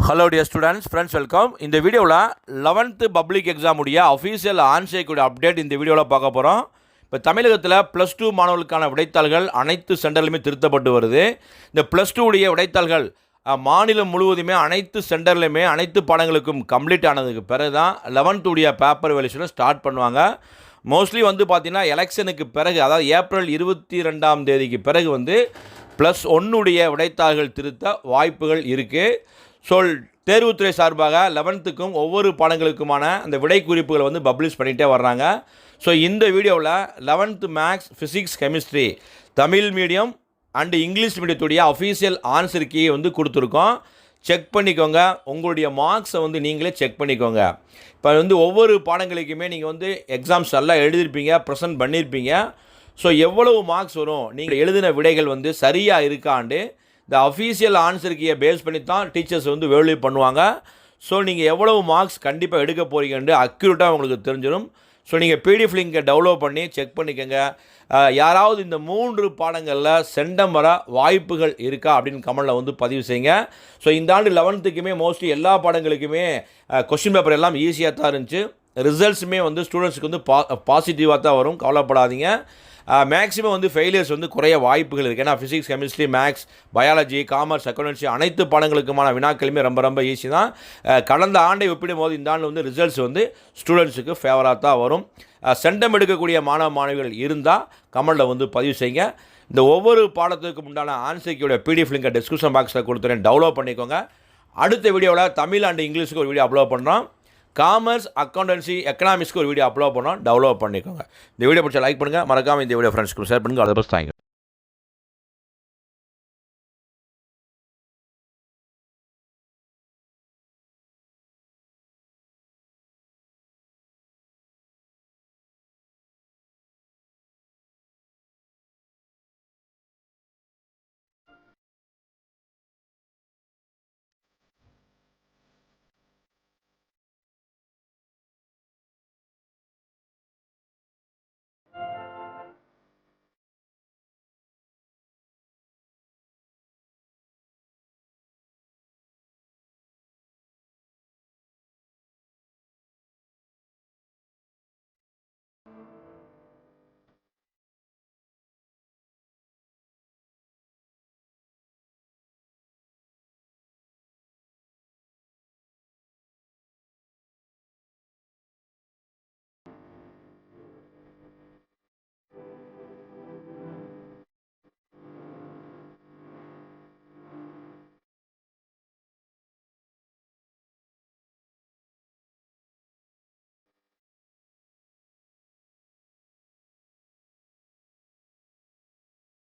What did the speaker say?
Hello dear students friends welcome. இந்த வீடியோவில் 11th public exam உடைய அஃபீஷியல் ஆன்சைக்குடைய அப்டேட் இந்த வீடியோவில் பார்க்க போகிறோம். இப்போ தமிழகத்தில் +2 மாணவர்களுக்கான விடைத்தாள்கள் அனைத்து சென்டர்லையுமே திருத்தப்பட்டு வருது. இந்த +2 உடைய விடைத்தாள்கள் மாநிலம் முழுவதுமே அனைத்து சென்டர்லையுமே அனைத்து பாடங்களுக்கும் கம்ப்ளீட் ஆனதுக்கு பிறகு தான் 11th உடைய பேப்பர் வேல்யூஷனை ஸ்டார்ட் பண்ணுவாங்க. மோஸ்ட்லி பார்த்தீங்கன்னா எலெக்ஷனுக்கு பிறகு, அதாவது ஏப்ரல் 22ஆம் தேதிக்கு பிறகு +1 உடைய விடைத்தாள்கள் திருத்த வாய்ப்புகள் இருக்குது. ஸோ தேர்வுத்துறை சார்பாக 11த்துக்கும் ஒவ்வொரு பாடங்களுக்குமான அந்த விடை குறிப்புகளை பப்ளிஷ் பண்ணிகிட்டே வர்றாங்க. ஸோ இந்த வீடியோவில் 11th maths, physics, chemistry Tamil medium and English மீடியத்துடைய அஃபீஷியல் ஆன்சர் கீயை கொடுத்துருக்கோம். செக் பண்ணிக்கோங்க. உங்களுடைய மார்க்ஸை நீங்களே செக் பண்ணிக்கோங்க. இப்போ ஒவ்வொரு பாடங்களுக்குமே நீங்கள் எக்ஸாம்ஸ் நல்லா எழுதியிருப்பீங்க, ப்ரெசென்ட் பண்ணியிருப்பீங்க. ஸோ எவ்வளவு மார்க்ஸ் வரும், நீங்கள் எழுதின விடைகள் சரியாக இருக்காண்டு இந்த அஃபீஷியல் ஆன்சர் கீயை பேஸ் பண்ணி தான் டீச்சர்ஸ் வேல்யூ பண்ணுவாங்க. ஸோ நீங்கள் எவ்வளவு மார்க்ஸ் கண்டிப்பாக எடுக்க போகிறீங்கன்னு அக்யூரேட்டாக உங்களுக்கு தெரிஞ்சிடும். ஸோ நீங்கள் பிடிஎஃப் லிங்கை டவுன்லோட் பண்ணி செக் பண்ணிக்கோங்க. யாராவது இந்த 3 பாடங்களில் சென்டம் வர வாய்ப்புகள் இருக்கா அப்படின்னு கமெண்டில் பதிவு செய்யுங்க. ஸோ இந்த ஆண்டு 11த்துக்குமே மோஸ்ட்லி எல்லா பாடங்களுக்குமே கொஸ்டின் பேப்பர் எல்லாம் ஈஸியாக தான் இருந்துச்சு. ரிசல்ட்ஸுமே ஸ்டூடெண்ட்ஸுக்கு பாசிட்டிவாக தான் வரும், கவலைப்படாதீங்க. மேக்ஸிமம் ஃபெயிலியர்ஸ் குறைய வாய்ப்புகள் இருக்குது. ஏன்னா physics, chemistry, maths, biology, commerce, accountancy அனைத்து பாடங்களுக்குமான வினாக்களுமே ரொம்ப ஈஸி தான். கடந்த ஆண்டை ஒப்பிடும் போது இந்த ஆண்டு ரிசல்ட்ஸ் ஸ்டூடெண்ட்ஸுக்கு ஃபேவராக தான் வரும். சென்டம் எடுக்கக்கூடிய மாணவ மாணவிகள் இருந்தால் கமெண்டில் பதிவு செய்யுங்க. இந்த ஒவ்வொரு பாடத்துக்கும் உண்டான ஆன்சர்க்கியோட பிடிஎஃப் லிங்கை டிஸ்கிரிப்ஷன் பாக்ஸில் கொடுத்துறேன், டவுன்லோட் பண்ணிக்கோங்க. அடுத்த வீடியோவில் தமிழ் அண்ட் இங்கிலீஷுக்கு ஒரு வீடியோ அப்லோட் பண்ணுறோம். காமர்ஸ், அக்கௌண்டன்சி, எக்கனாமிக்ஸ்க்கு ஒரு வீடியோ அப்லோட் பண்ணோம், டவுன்லோட் பண்ணிக்கோங்க. இந்த வீடியோ பிடிச்சா லைக் பண்ணுங்கள், மறக்காமல் இந்த வீடியோ ஃப்ரெண்ட்ஸ்க்கு ஷேர் பண்ணுங்கள். அதை பற்றி தாங்க.